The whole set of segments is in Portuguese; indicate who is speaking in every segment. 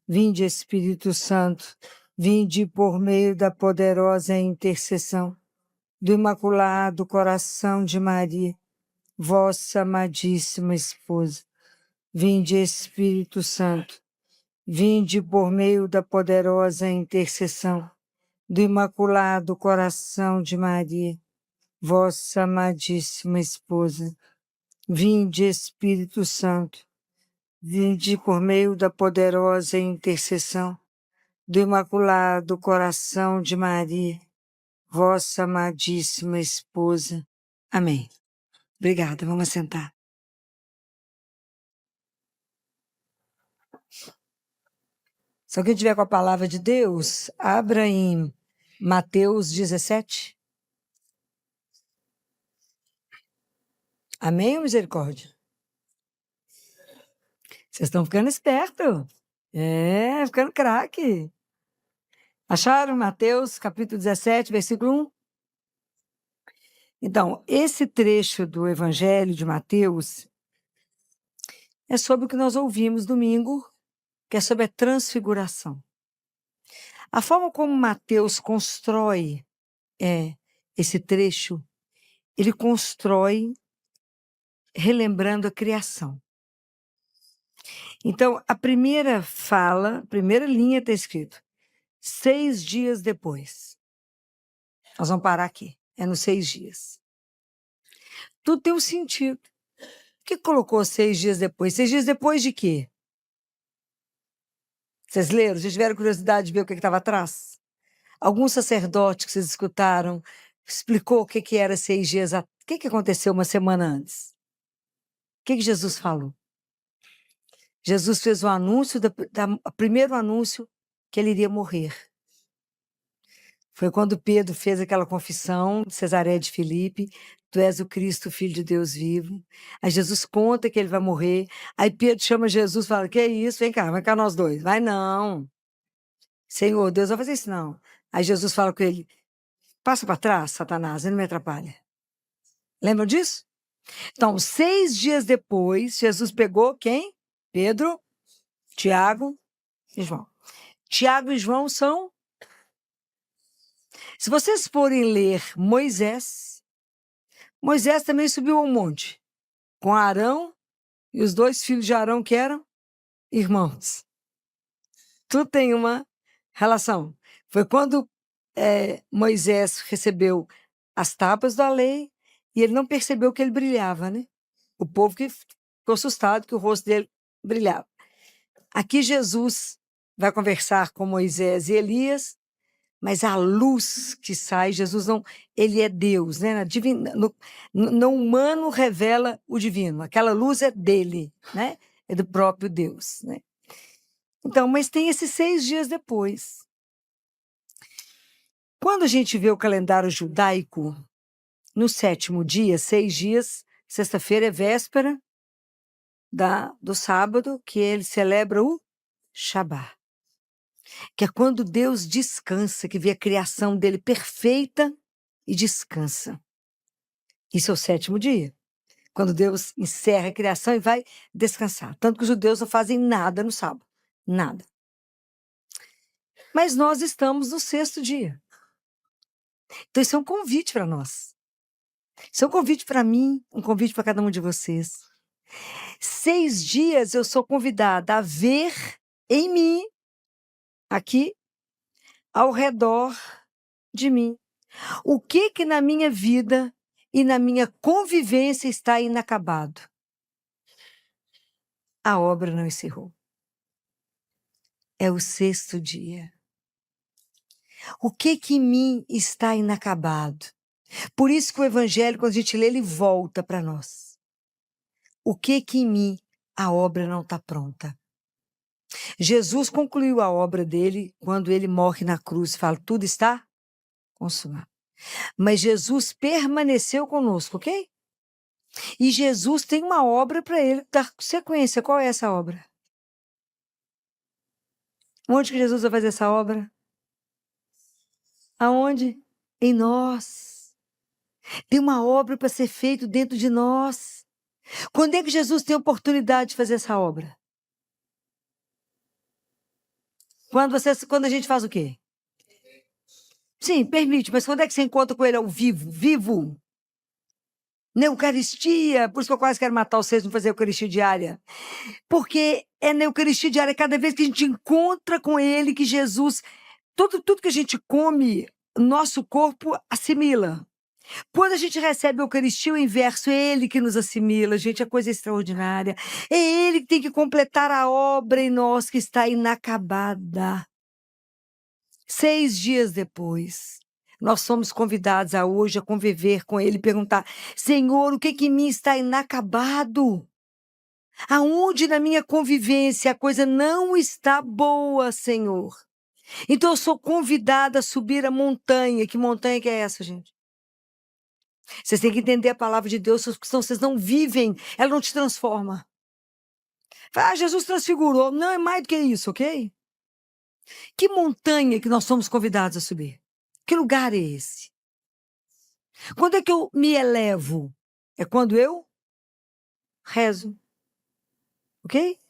Speaker 1: Vinde, Espírito Santo, vinde por meio da poderosa intercessão do Imaculado Coração de Maria, vossa amadíssima esposa. Vinde, Espírito Santo, vinde por meio da poderosa intercessão do Imaculado Coração de Maria, vossa amadíssima esposa. Vinde, Espírito Santo, vinde por meio da poderosa intercessão do Imaculado Coração de Maria, vossa amadíssima esposa. Amém. Obrigada, vamos sentar. Se alguém tiver com a palavra de Deus, abra em Mateus 17. Amém ou misericórdia? Vocês estão ficando espertos. Ficando craque. Acharam Mateus capítulo 17, versículo 1? Então, esse trecho do Evangelho de Mateus é sobre o que nós ouvimos domingo, que é sobre a transfiguração. A forma como Mateus constrói esse trecho, ele constrói relembrando a criação. Então, a primeira fala, a primeira linha está escrito, 6 dias depois. Nós vamos parar aqui, é nos 6 dias. Tudo tem um sentido. Por que colocou 6 dias depois? 6 dias depois de quê? Vocês leram? Vocês tiveram curiosidade de ver o que estava atrás? Algum sacerdote que vocês escutaram explicou o que era 6 dias atrás? O que aconteceu uma semana antes? O que Jesus falou? Jesus fez o anúncio, o primeiro anúncio que ele iria morrer. Foi quando Pedro fez aquela confissão de Cesareia de Filipe, tu és o Cristo, Filho de Deus vivo. Aí Jesus conta que ele vai morrer. Aí Pedro chama Jesus e fala, que é isso? Vem cá nós dois. Vai não. Senhor, Deus vai fazer isso não. Aí Jesus fala com ele, passa para trás, Satanás, ele não me atrapalha. Lembram disso? Então, 6 dias depois, Jesus pegou quem? Pedro, Tiago e João. Tiago e João são... Se vocês forem ler Moisés também subiu ao monte, com Arão e os 2 filhos de Arão que eram irmãos. Tudo tem uma relação. Foi quando Moisés recebeu as tábuas da lei e ele não percebeu que ele brilhava, né? O povo que ficou assustado que o rosto dele brilhava. Aqui Jesus vai conversar com Moisés e Elias, mas a luz que sai, Jesus não, ele é Deus, né? No humano revela o divino, aquela luz é dele, né? É do próprio Deus, né? Então, mas tem esses 6 dias depois. Quando a gente vê o calendário judaico, no 7º dia, 6 dias, sexta-feira é véspera do sábado, que ele celebra o Shabá, que é quando Deus descansa, que vê a criação dele perfeita e descansa. Isso é o 7º dia, quando Deus encerra a criação e vai descansar. Tanto que os judeus não fazem nada no sábado, nada. Mas nós estamos no 6º dia. Então isso é um convite para nós. Isso é um convite para mim, um convite para cada um de vocês. 6 dias eu sou convidada a ver em mim, aqui, ao redor de mim, o que na minha vida e na minha convivência está inacabado. A obra não encerrou. É o 6º dia. O que em mim está inacabado? Por isso que o Evangelho, quando a gente lê, ele volta para nós. O que em mim a obra não está pronta? Jesus concluiu a obra dele quando ele morre na cruz e fala, tudo está consumado. Mas Jesus permaneceu conosco, ok? E Jesus tem uma obra para ele dar sequência. Qual é essa obra? Onde que Jesus vai fazer essa obra? Aonde? Em nós. Tem uma obra para ser feita dentro de nós. Quando é que Jesus tem a oportunidade de fazer essa obra? Quando a gente faz o quê? Sim, permite, mas quando é que você encontra com ele ao vivo? Vivo? Na Eucaristia, por isso que eu quase quero matar vocês não fazer Eucaristia diária. Porque é na Eucaristia diária, cada vez que a gente encontra com ele, que Jesus, tudo que a gente come, nosso corpo assimila. Quando a gente recebe a Eucaristia, o inverso, é ele que nos assimila, gente, é coisa extraordinária. É ele que tem que completar a obra em nós que está inacabada. 6 dias depois, nós somos convidados a hoje a conviver com ele e perguntar: Senhor, o que em mim está inacabado? Aonde na minha convivência a coisa não está boa, Senhor? Então eu sou convidada a subir a montanha. Que montanha que é essa, gente? Vocês têm que entender a palavra de Deus, porque senão vocês não vivem, ela não te transforma. Ah, Jesus transfigurou. Não, é mais do que isso, ok? Que montanha que nós somos convidados a subir? Que lugar é esse? Quando é que eu me elevo? É quando eu rezo, ok?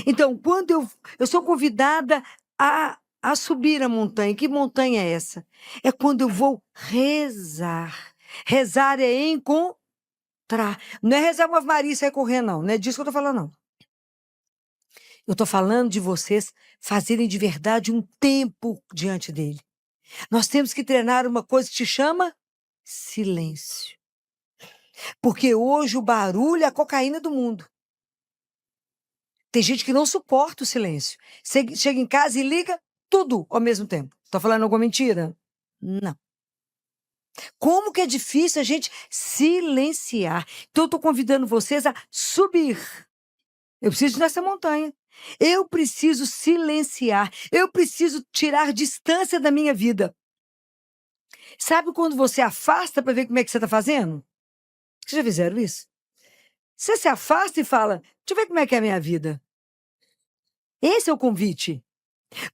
Speaker 1: Então, quando eu sou convidada a subir a montanha, que montanha é essa? É quando eu vou rezar. Rezar é encontrar. Não é rezar uma Ave Maria e sair correndo, não. Não é disso que eu estou falando, não. Eu estou falando de vocês fazerem de verdade um tempo diante dele. Nós temos que treinar uma coisa que se chama silêncio. Porque hoje o barulho é a cocaína do mundo. Tem gente que não suporta o silêncio. Chega em casa e liga tudo ao mesmo tempo. Estou falando alguma mentira? Não. Como que é difícil a gente silenciar? Então, eu estou convidando vocês a subir. Eu preciso ir nessa montanha. Eu preciso silenciar. Eu preciso tirar distância da minha vida. Sabe quando você afasta para ver como é que você está fazendo? Vocês já fizeram isso? Você se afasta e fala: deixa eu ver como é que é a minha vida. Esse é o convite.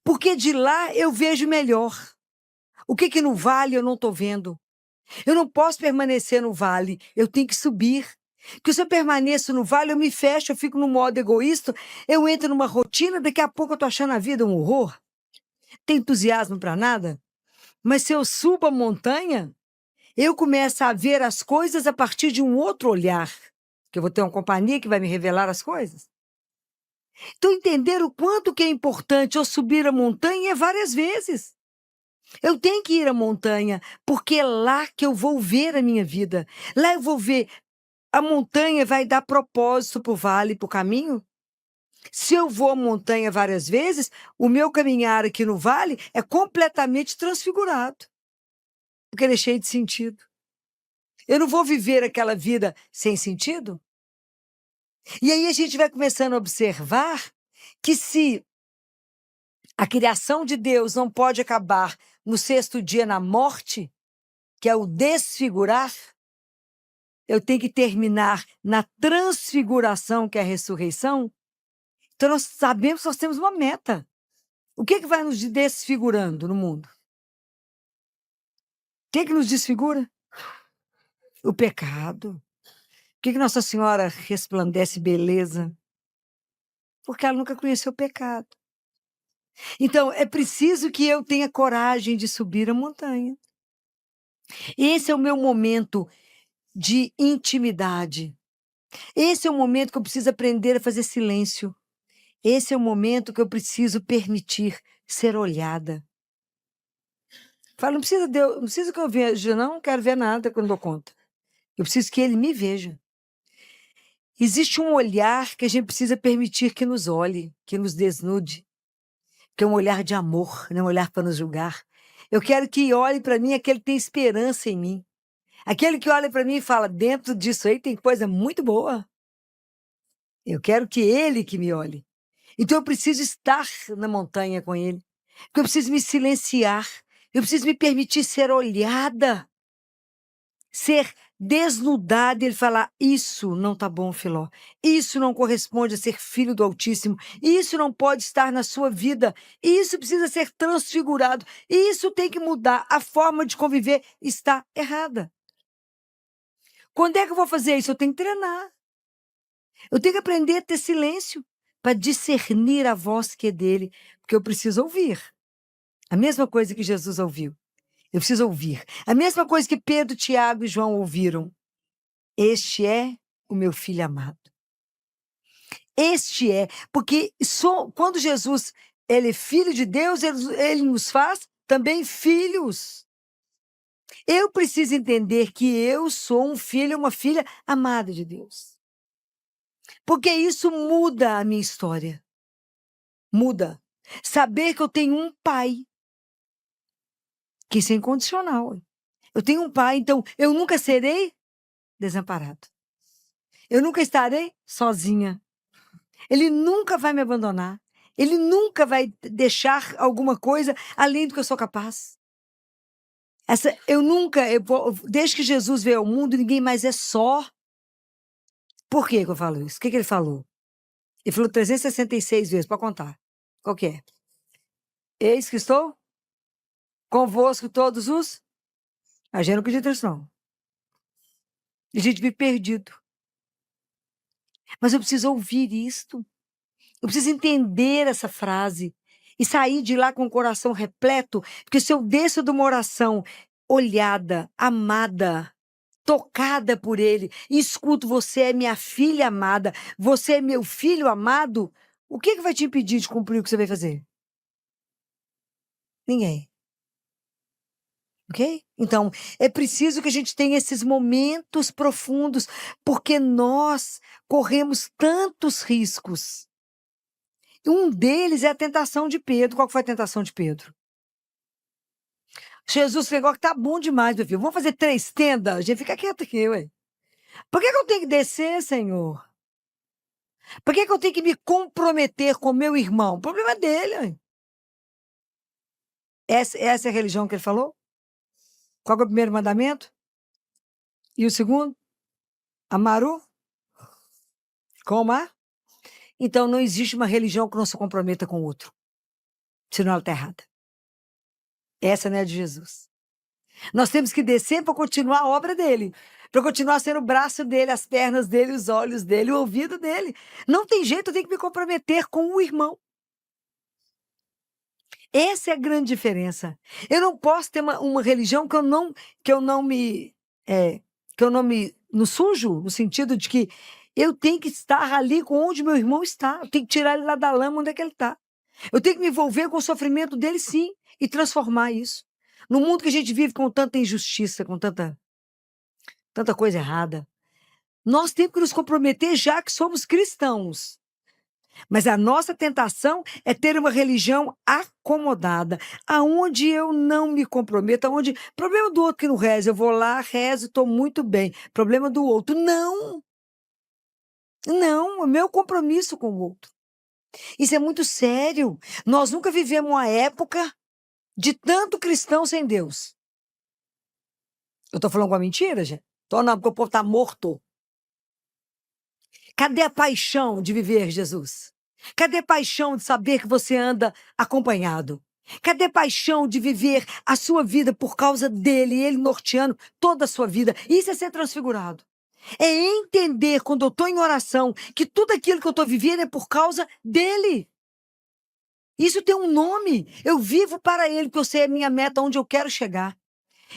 Speaker 1: Porque de lá eu vejo melhor. O que no vale eu não estou vendo. Eu não posso permanecer no vale, eu tenho que subir. Porque se eu permaneço no vale, eu me fecho, eu fico no modo egoísta, eu entro numa rotina, daqui a pouco eu estou achando a vida um horror. Tem entusiasmo para nada? Mas se eu subo a montanha, eu começo a ver as coisas a partir de um outro olhar. Que eu vou ter uma companhia que vai me revelar as coisas. Então, entender o quanto que é importante eu subir a montanha é várias vezes. Eu tenho que ir à montanha, porque é lá que eu vou ver a minha vida. Lá eu vou ver. A montanha vai dar propósito para o vale, para o caminho. Se eu vou à montanha várias vezes, o meu caminhar aqui no vale é completamente transfigurado. Porque ele é cheio de sentido. Eu não vou viver aquela vida sem sentido? E aí a gente vai começando a observar que se a criação de Deus não pode acabar no 6º dia na morte, que é o desfigurar, eu tenho que terminar na transfiguração, que é a ressurreição. Então nós sabemos que nós temos uma meta. O que vai nos desfigurando no mundo? O que nos desfigura? O pecado. Por que Nossa Senhora resplandece beleza? Porque ela nunca conheceu o pecado. Então, é preciso que eu tenha coragem de subir a montanha. Esse é o meu momento de intimidade. Esse é o momento que eu preciso aprender a fazer silêncio. Esse é o momento que eu preciso permitir ser olhada. Fala, não precisa que eu veja, não quero ver nada quando dou conta. Eu preciso que ele me veja. Existe um olhar que a gente precisa permitir que nos olhe, que nos desnude, que é um olhar de amor, não um olhar para nos julgar. Eu quero que olhe para mim aquele que tem esperança em mim. Aquele que olha para mim e fala, dentro disso aí tem coisa muito boa. Eu quero que ele que me olhe. Então eu preciso estar na montanha com ele. Porque eu preciso me silenciar. Eu preciso me permitir ser olhada. Ser desnudada e ele falar, isso não tá bom, Filó. Isso não corresponde a ser filho do Altíssimo. Isso não pode estar na sua vida. Isso precisa ser transfigurado. Isso tem que mudar. A forma de conviver está errada. Quando é que eu vou fazer isso? Eu tenho que treinar. Eu tenho que aprender a ter silêncio para discernir a voz que é dele. porque eu preciso ouvir. A mesma coisa que Jesus ouviu. Eu preciso ouvir. A mesma coisa que Pedro, Tiago e João ouviram. Este é o meu filho amado. Este é, porque quando Jesus ele é filho de Deus, ele nos faz também filhos. Eu preciso entender que eu sou um filho, uma filha amada de Deus. Porque isso muda a minha história. Muda. Saber que eu tenho um pai, que isso é incondicional. Eu tenho um pai, então eu nunca serei desamparado. Eu nunca estarei sozinha. Ele nunca vai me abandonar. Ele nunca vai deixar alguma coisa além do que eu sou capaz. Desde que Jesus veio ao mundo, ninguém mais é só. Por que eu falo isso? O que ele falou? Ele falou 366 vezes, para contar. Qual que é? Eis que estou convosco todos os... A gente não acredita nisso, não. A gente vive perdido. Mas eu preciso ouvir isto. Eu preciso entender essa frase e sair de lá com o coração repleto, porque se eu desço de uma oração olhada, amada, tocada por ele, e escuto, você é minha filha amada, você é meu filho amado, o que vai te impedir de cumprir o que você vai fazer? Ninguém. Ok? Então, é preciso que a gente tenha esses momentos profundos, porque nós corremos tantos riscos. Um deles é a tentação de Pedro. Qual que foi a tentação de Pedro? Jesus chegou que tá bom demais, meu filho. Vamos fazer 3 tendas? A gente fica quieto aqui, ué. Por que eu tenho que descer, Senhor? Por que eu tenho que me comprometer com meu irmão? O problema é dele, ué. Essa é a religião que ele falou? Qual que é o primeiro mandamento? E o segundo? Amaru? Comar? Então não existe uma religião que não se comprometa com o outro. Senão ela está errada. Essa não é a de Jesus. Nós temos que descer para continuar a obra dele, para continuar sendo o braço dele, as pernas dele, os olhos dele, o ouvido dele. Não tem jeito, eu tenho que me comprometer com o irmão. Essa é a grande diferença. Eu não posso ter uma religião que eu não me no sujo, no sentido de que eu tenho que estar ali com onde meu irmão está. Eu tenho que tirar ele lá da lama onde é que ele está. Eu tenho que me envolver com o sofrimento dele, sim, e transformar isso. No mundo que a gente vive com tanta injustiça, com tanta coisa errada, nós temos que nos comprometer já que somos cristãos. Mas a nossa tentação é ter uma religião acomodada, aonde eu não me comprometo, aonde problema do outro que não reza, eu vou lá, rezo, estou muito bem. Problema do outro, não. Não, é meu compromisso com o outro. Isso é muito sério. Nós nunca vivemos uma época de tanto cristão sem Deus. Eu estou falando com a mentira, gente? Tô não, porque o povo está morto. Cadê a paixão de viver Jesus? Cadê a paixão de saber que você anda acompanhado? Cadê a paixão de viver a sua vida por causa dele, ele norteando toda a sua vida? Isso é ser transfigurado. É entender, quando eu estou em oração, que tudo aquilo que eu estou vivendo é por causa dele. Isso tem um nome. Eu vivo para ele, porque eu sei a minha meta, onde eu quero chegar.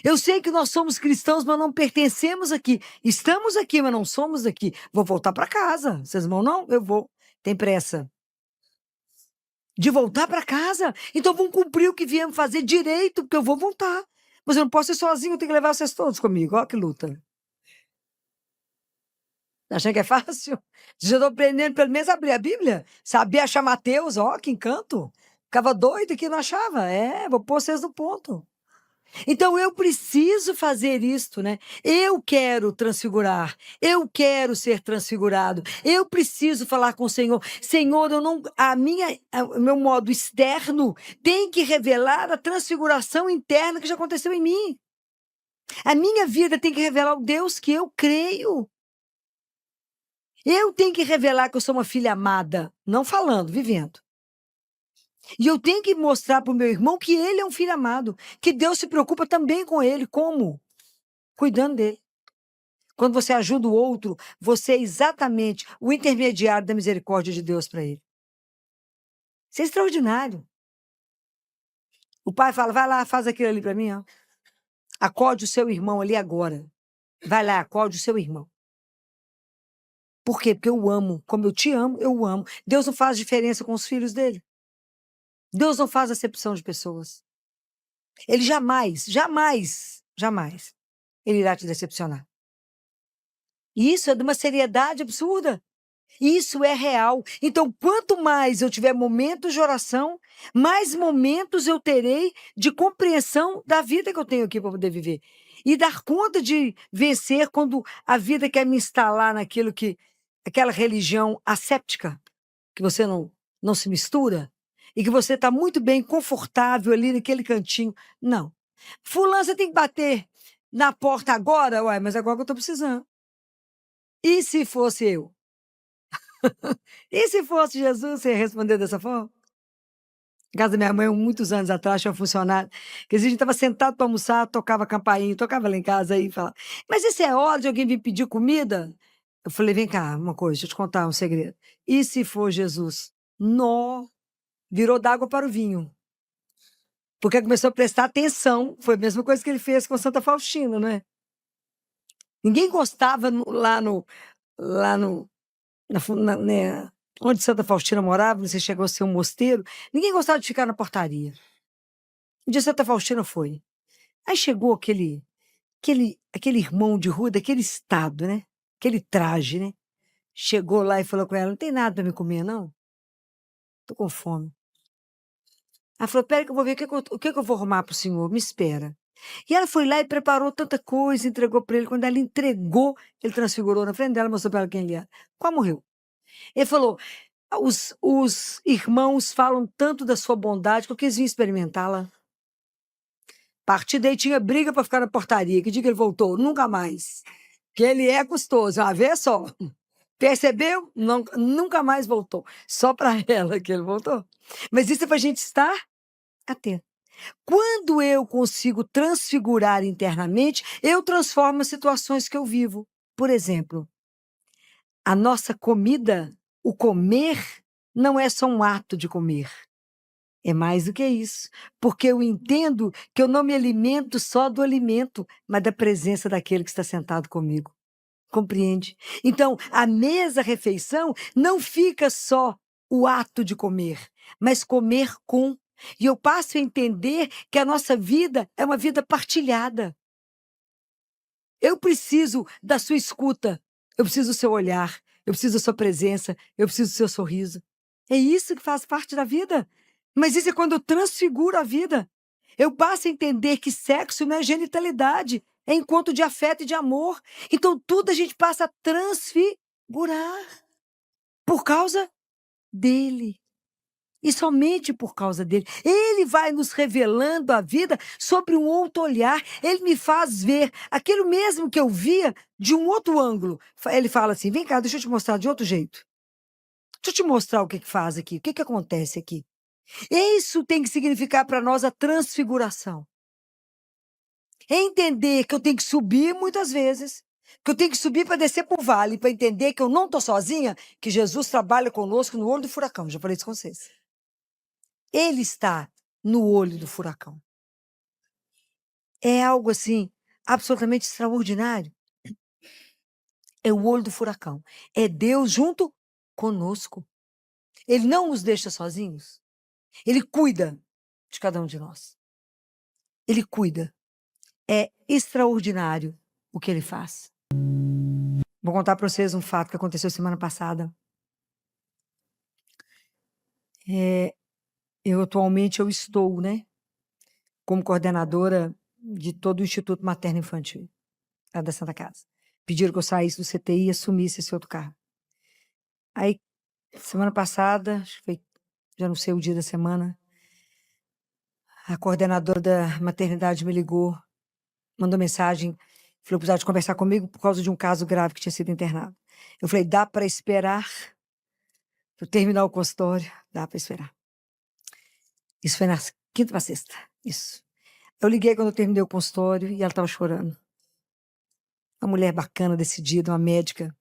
Speaker 1: Eu sei que nós somos cristãos, mas não pertencemos aqui. Estamos aqui, mas não somos aqui. Vou voltar para casa. Vocês vão, não? Eu vou. Tem pressa de voltar para casa. Então vamos cumprir o que viemos fazer direito, porque eu vou voltar. Mas eu não posso ir sozinho, eu tenho que levar vocês todos comigo. Olha que luta. Tá achando que é fácil? Já estou aprendendo pelo menos a abrir a Bíblia. Sabia achar Mateus, ó, que encanto. Ficava doido que não achava. É, vou pôr vocês no ponto. Então eu preciso fazer isto, né? Eu quero transfigurar, eu quero ser transfigurado, eu preciso falar com o Senhor. Senhor, o meu modo externo tem que revelar a transfiguração interna que já aconteceu em mim. A minha vida tem que revelar o Deus que eu creio. Eu tenho que revelar que eu sou uma filha amada, não falando, vivendo. E eu tenho que mostrar para o meu irmão que ele é um filho amado, que Deus se preocupa também com ele. Como? Cuidando dele. Quando você ajuda o outro, você é exatamente o intermediário da misericórdia de Deus para ele. Isso é extraordinário. O pai fala, vai lá, faz aquilo ali para mim, ó. Acorde o seu irmão ali agora. Vai lá, acorde o seu irmão. Por quê? Porque eu amo. Como eu te amo, eu o amo. Deus não faz diferença com os filhos dele. Deus não faz acepção de pessoas. Ele jamais, jamais, jamais, ele irá te decepcionar. E isso é de uma seriedade absurda. Isso é real. Então, quanto mais eu tiver momentos de oração, mais momentos eu terei de compreensão da vida que eu tenho aqui para poder viver. E dar conta de vencer quando a vida quer me instalar naquilo que, aquela religião asséptica, que você não se mistura, e que você está muito bem confortável ali naquele cantinho. Não. Fulano, você tem que bater na porta agora? Ué, mas agora que eu estou precisando. E se fosse eu? E se fosse Jesus, você ia responder dessa forma? Na casa da minha mãe, muitos anos atrás, tinha um funcionário que a gente estava sentado para almoçar, tocava campainha, tocava lá em casa aí e falava: Mas isso é hora de alguém vir pedir comida? Eu falei: Vem cá, uma coisa, deixa eu te contar um segredo. E se for Jesus? Nó, virou d'água para o vinho. Porque começou a prestar atenção. Foi a mesma coisa que ele fez com Santa Faustina, né? Ninguém gostava lá no, né, onde Santa Faustina morava, você chegou a ser um mosteiro, ninguém gostava de ficar na portaria. Um dia Santa Faustina foi. Aí chegou aquele irmão de rua daquele estado, né? Aquele traje, né? Chegou lá e falou com ela: Não tem nada para me comer, não? Tô com fome. Ela falou: Pera que eu vou ver o que que eu vou arrumar pro senhor, me espera. E ela foi lá e preparou tanta coisa, entregou para ele. Quando ela entregou, ele transfigurou na frente dela, mostrou para ela quem ele era. Quase morreu. Ele falou: os irmãos falam tanto da sua bondade que eu quis vir experimentá-la. A partir daí tinha briga para ficar na portaria. Que dia que ele voltou? Nunca mais. Que ele é custoso, uma vez só. Percebeu? Nunca mais voltou. Só para ela que ele voltou. Mas isso é para a gente estar atento. Quando eu consigo transfigurar internamente, eu transformo as situações que eu vivo. Por exemplo, a nossa comida, o comer, não é só um ato de comer. É mais do que isso, porque eu entendo que eu não me alimento só do alimento, mas da presença daquele que está sentado comigo. Compreende? Então, a mesa, a refeição, não fica só o ato de comer, mas comer com. E eu passo a entender que a nossa vida é uma vida partilhada. Eu preciso da sua escuta, eu preciso do seu olhar, eu preciso da sua presença, eu preciso do seu sorriso. É isso que faz parte da vida. Mas isso é quando eu transfiguro a vida. Eu passo a entender que sexo não é genitalidade, é encontro de afeto e de amor. Então tudo a gente passa a transfigurar por causa dele. E somente por causa dele. Ele vai nos revelando a vida sobre um outro olhar. Ele me faz ver aquilo mesmo que eu via de um outro ângulo. Ele fala assim: vem cá, deixa eu te mostrar de outro jeito. Deixa eu te mostrar o que faz aqui, o que acontece aqui. Isso tem que significar para nós a transfiguração. É entender que eu tenho que subir muitas vezes, que eu tenho que subir para descer para o vale, para entender que eu não estou sozinha, que Jesus trabalha conosco no olho do furacão. Já falei isso com vocês. Ele está no olho do furacão. É algo assim absolutamente extraordinário. É o olho do furacão. É Deus junto conosco. Ele não nos deixa sozinhos. Ele cuida de cada um de nós. Ele cuida. É extraordinário o que ele faz. Vou contar para vocês um fato que aconteceu semana passada. Eu estou, né, como coordenadora de todo o Instituto Materno Infantil, lá da Santa Casa. Pediram que eu saísse do CTI e assumisse esse outro cargo. Aí, semana passada, acho que foi, já não sei o dia da semana, a coordenadora da maternidade me ligou, mandou mensagem, falou que precisava de conversar comigo por causa de um caso grave que tinha sido internado. Eu falei: dá para esperar eu terminar o consultório? Dá para esperar. Isso foi na quinta para sexta. Isso. Eu liguei quando eu terminei o consultório e ela estava chorando. Uma mulher bacana, decidida, uma médica,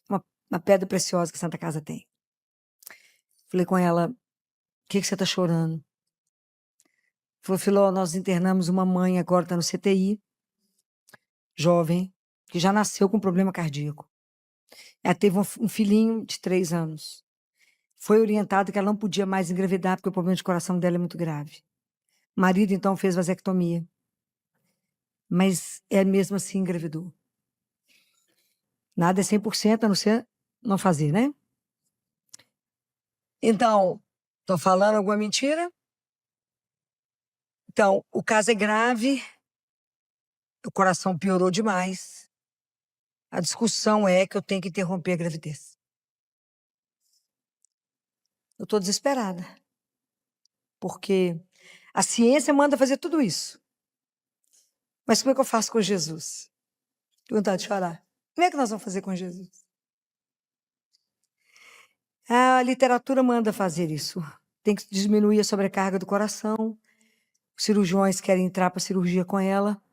Speaker 1: uma pedra preciosa que a Santa Casa tem. Falei com ela: o que você está chorando? Falou, Filó, nós internamos uma mãe, agora está no CTI, jovem, que já nasceu com problema cardíaco. Ela teve um filhinho de 3 anos. Foi orientada que ela não podia mais engravidar, porque o problema de coração dela é muito grave. O marido, então, fez vasectomia. Mas é mesmo assim engravidou. Nada é 100%, a não ser não fazer, né? Então, tô falando alguma mentira? Então, o caso é grave, o coração piorou demais. A discussão é que eu tenho que interromper a gravidez. Eu tô desesperada, porque a ciência manda fazer tudo isso. Mas como é que eu faço com Jesus? Tenho vontade de chorar. Como é que nós vamos fazer com Jesus? A literatura manda fazer isso. Tem que diminuir a sobrecarga do coração. Os cirurgiões querem entrar para a cirurgia com ela.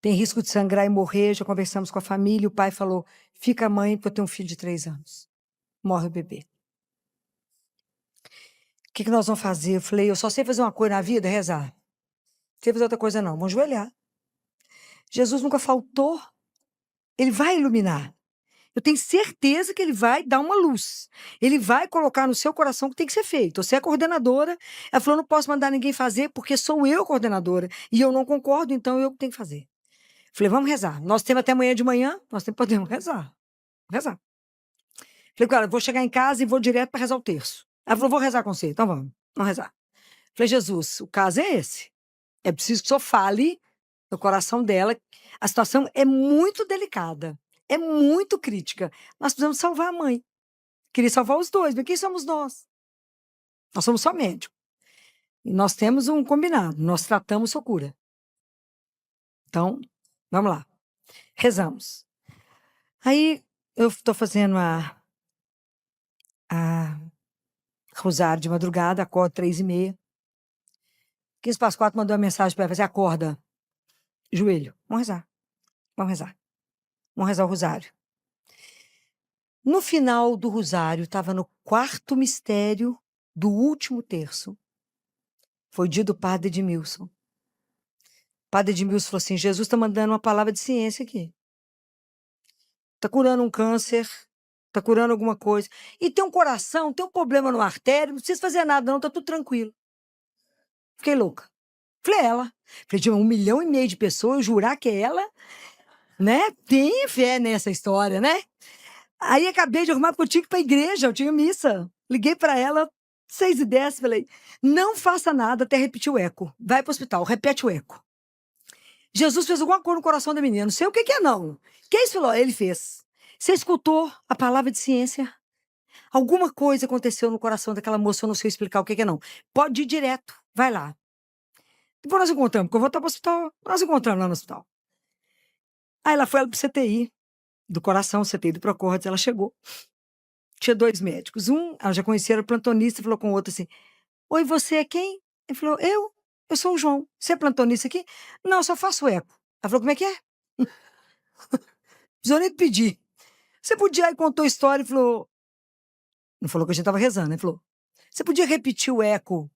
Speaker 1: Tem risco de sangrar e morrer. Já conversamos com a família. O pai falou: fica mãe, porque eu tenho um filho de 3 anos. Morre o bebê. O que nós vamos fazer? Eu falei: eu só sei fazer uma coisa na vida, rezar. Não sei fazer outra coisa, não. Vamos ajoelhar. Jesus nunca faltou. Ele vai iluminar. Eu tenho certeza que ele vai dar uma luz. Ele vai colocar no seu coração o que tem que ser feito. Você é coordenadora. Ela falou: não posso mandar ninguém fazer porque sou eu coordenadora. E eu não concordo, então eu que tenho que fazer. Falei: vamos rezar. Nós temos até amanhã de manhã, podemos rezar. Rezar. Falei: cara, vou chegar em casa e vou direto para rezar o terço. Ela falou: vou rezar com você. Então vamos rezar. Falei: Jesus, o caso é esse. É preciso que o senhor fale no coração dela. A situação é muito delicada. É muito crítica. Nós precisamos salvar a mãe. Queria salvar os dois, mas quem somos nós? Nós somos só médico. E nós temos um combinado. Nós tratamos sua cura. Então, vamos lá. Rezamos. Aí, eu estou fazendo a rosário de madrugada, acordo 3h30. 15 para as 4 mandou uma mensagem para ela, fazer: acorda, joelho, vamos rezar, vamos rezar. Vamos rezar o rosário. No final do rosário, estava no 4º mistério do último terço. Foi o dia do padre Edmilson. O padre Edmilson falou assim: Jesus está mandando uma palavra de ciência aqui. Está curando um câncer, está curando alguma coisa. E tem um coração, tem um problema no artério, não precisa fazer nada não, está tudo tranquilo. Fiquei louca. Falei: ela. Falei: tinha 1,5 milhão de pessoas, eu jurar que é ela, né? Tem fé nessa história, né? Aí acabei de arrumar, porque eu tinha que ir para a igreja, eu tinha missa. Liguei para ela, 6h10, falei: não faça nada até repetir o eco. Vai para o hospital, repete o eco. Jesus fez alguma coisa no coração da menina, não sei o que é não. Que isso, Filó? Ele fez. Você escutou a palavra de ciência? Alguma coisa aconteceu no coração daquela moça, eu não sei explicar o que é não. Pode ir direto, vai lá. Depois nós encontramos, porque eu vou estar para o hospital. Nós encontramos lá no hospital. Aí ela foi para o CTI do coração, CTI do Procórdios, ela chegou. Tinha 2 médicos. Ela já conhecia, era plantonista, falou com o outro assim: oi, você é quem? Ele falou: eu sou o João. Você é plantonista aqui? Não, eu só faço eco. Ela falou: como é que é? Precisou nem pedir. Você podia, aí contou a história e falou, não falou que a gente estava rezando, né? Falou: você podia repetir o eco,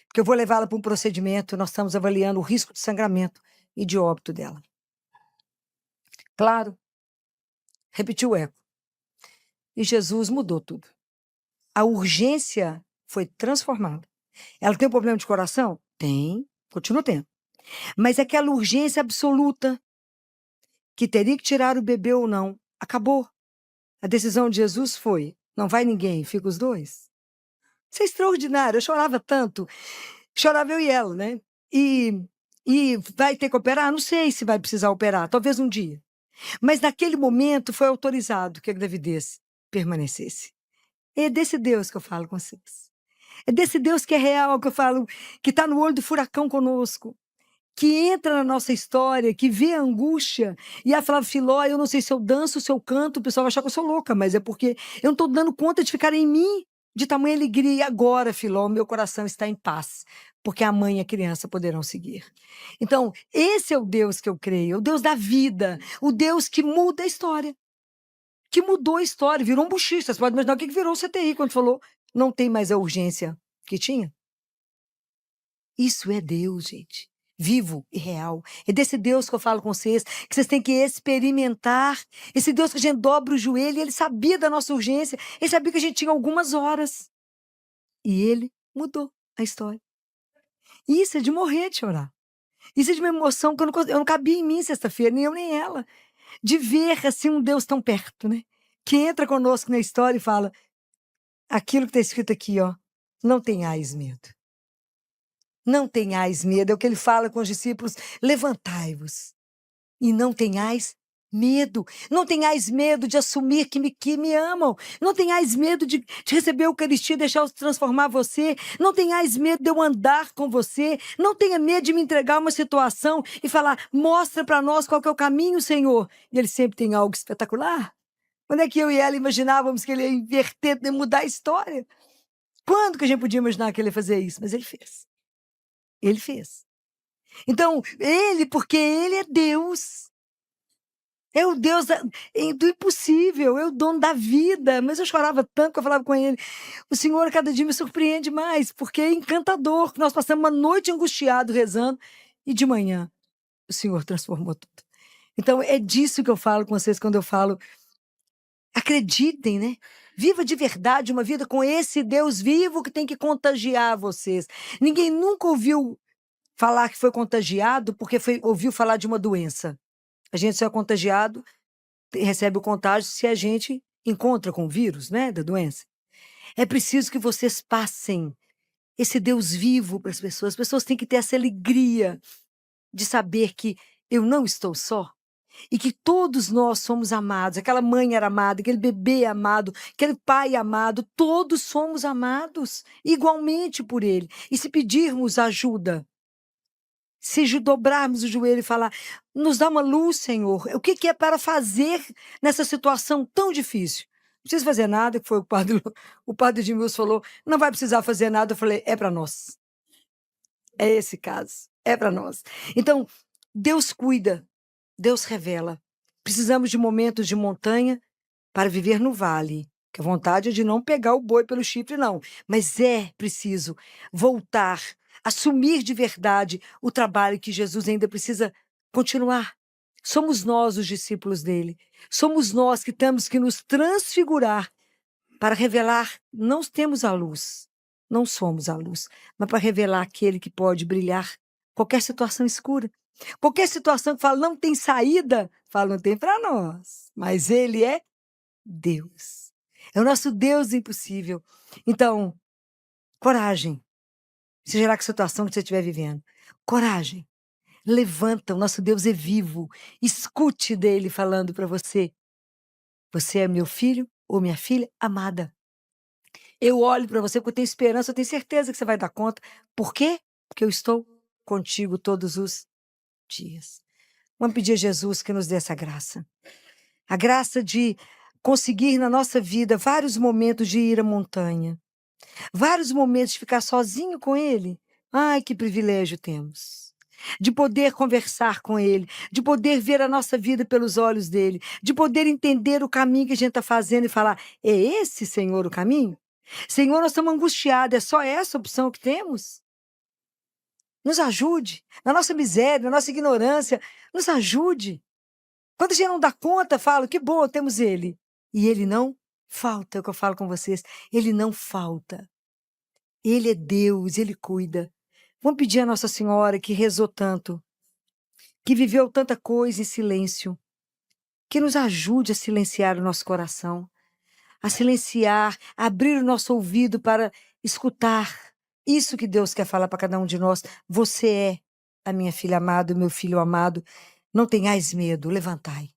Speaker 1: porque eu vou levá-la para um procedimento, nós estamos avaliando o risco de sangramento e de óbito dela. Claro, repetiu o eco. E Jesus mudou tudo. A urgência foi transformada. Ela tem um problema de coração? Tem, continua tendo. Mas aquela urgência absoluta, que teria que tirar o bebê ou não, acabou. A decisão de Jesus foi: não vai ninguém, fica os dois. Isso é extraordinário. Eu chorava tanto. Chorava eu e ela, né? E vai ter que operar? Não sei se vai precisar operar, talvez um dia. Mas naquele momento foi autorizado que a gravidez permanecesse. É desse Deus que eu falo com vocês. É desse Deus que é real, que eu falo, que está no olho do furacão conosco, que entra na nossa história, que vê a angústia. E ela falava: Filó, eu não sei se eu danço, se eu canto, o pessoal vai achar que eu sou louca, mas é porque eu não estou dando conta de ficar em mim, de tamanha alegria. E agora, Filó, meu coração está em paz, porque a mãe e a criança poderão seguir. Então, esse é o Deus que eu creio, o Deus da vida, o Deus que muda a história. Que mudou a história, virou um buchista. Você pode imaginar o que virou o CTI quando falou: não tem mais a urgência que tinha. Isso é Deus, gente. Vivo e real. É desse Deus que eu falo com vocês, que vocês têm que experimentar. Esse Deus que a gente dobra o joelho, ele sabia da nossa urgência, ele sabia que a gente tinha algumas horas. E ele mudou a história. Isso é de morrer de chorar. Isso é de uma emoção que eu não cabia em mim sexta-feira, nem eu nem ela. De ver assim um Deus tão perto, né? Que entra conosco na história e fala aquilo que está escrito aqui, ó. Não tenhais medo. Não tenhais medo. É o que ele fala com os discípulos. Levantai-vos e não tenhais medo. Não tenhais medo de assumir que me amam. Não tenhais medo de receber a Eucaristia e deixar se transformar você. Não tenhais medo de eu andar com você. Não tenha medo de me entregar uma situação e falar, mostra para nós qual que é o caminho, Senhor. E ele sempre tem algo espetacular. Quando é que eu e ela imaginávamos que ele ia inverter, ia mudar a história? Quando que a gente podia imaginar que ele ia fazer isso? Mas ele fez. Ele fez. Então, porque ele é Deus. É o Deus do impossível, é o dono da vida. Mas eu chorava tanto que eu falava com ele. O Senhor, a cada dia, me surpreende mais, porque é encantador. Nós passamos uma noite angustiado rezando e de manhã o Senhor transformou tudo. Então, é disso que eu falo com vocês quando eu falo. Acreditem, né? Viva de verdade uma vida com esse Deus vivo que tem que contagiar vocês. Ninguém nunca ouviu falar que foi contagiado porque ouviu falar de uma doença. A gente só é contagiado, recebe o contágio se a gente encontra com o vírus, né, da doença. É preciso que vocês passem esse Deus vivo para as pessoas. As pessoas têm que ter essa alegria de saber que eu não estou só e que todos nós somos amados. Aquela mãe era amada, aquele bebê é amado, aquele pai é amado. Todos somos amados igualmente por ele. E se pedirmos ajuda, se dobrarmos o joelho e falar, nos dá uma luz, Senhor. O que é para fazer nessa situação tão difícil? Não precisa fazer nada, que foi o padre Edmilson falou, não vai precisar fazer nada. Eu falei, é para nós. É esse caso, é para nós. Então, Deus cuida, Deus revela. Precisamos de momentos de montanha para viver no vale. Que a vontade é de não pegar o boi pelo chifre, não. Mas é preciso voltar, assumir de verdade o trabalho que Jesus ainda precisa continuar. Somos nós os discípulos dele. Somos nós que temos que nos transfigurar para revelar. Não temos a luz, não somos a luz, mas para revelar aquele que pode brilhar qualquer situação escura. Qualquer situação que fala não tem saída, fala não tem para nós. Mas ele é Deus. É o nosso Deus impossível. Então, coragem. Seja lá que situação que você estiver vivendo. Coragem. Levanta, o nosso Deus é vivo. Escute dele falando para você. Você é meu filho ou minha filha amada. Eu olho para você porque eu tenho esperança, eu tenho certeza que você vai dar conta. Por quê? Porque eu estou contigo todos os dias. Vamos pedir a Jesus que nos dê essa graça. A graça de conseguir na nossa vida vários momentos de ir à montanha, vários momentos de ficar sozinho com Ele. Ai, que privilégio temos! De poder conversar com Ele, de poder ver a nossa vida pelos olhos dele, de poder entender o caminho que a gente está fazendo e falar: é esse, Senhor, o caminho? Senhor, nós estamos angustiados, é só essa opção que temos? Nos ajude, na nossa miséria, na nossa ignorância, nos ajude. Quando a gente não dá conta, falo, que bom, temos ele. E ele não falta, é o que eu falo com vocês. Ele não falta. Ele é Deus, ele cuida. Vamos pedir a Nossa Senhora, que rezou tanto, que viveu tanta coisa em silêncio, que nos ajude a silenciar o nosso coração, a silenciar, a abrir o nosso ouvido para escutar isso que Deus quer falar para cada um de nós. Você é a minha filha amada, o meu filho amado. Não tenhais medo, levantai.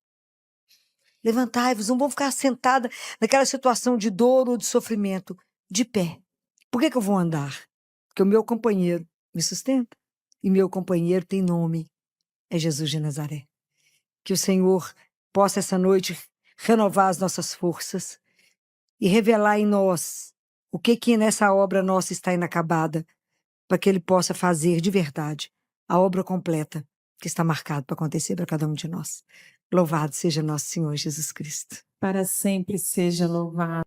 Speaker 1: Levantai-vos, não vão ficar sentada naquela situação de dor ou de sofrimento, de pé. Por que eu vou andar? Porque o meu companheiro me sustenta. E meu companheiro tem nome, é Jesus de Nazaré. Que o Senhor possa essa noite renovar as nossas forças e revelar em nós o que nessa obra nossa está inacabada, para que Ele possa fazer de verdade a obra completa que está marcada para acontecer para cada um de nós. Louvado seja nosso Senhor Jesus Cristo.
Speaker 2: Para sempre seja louvado.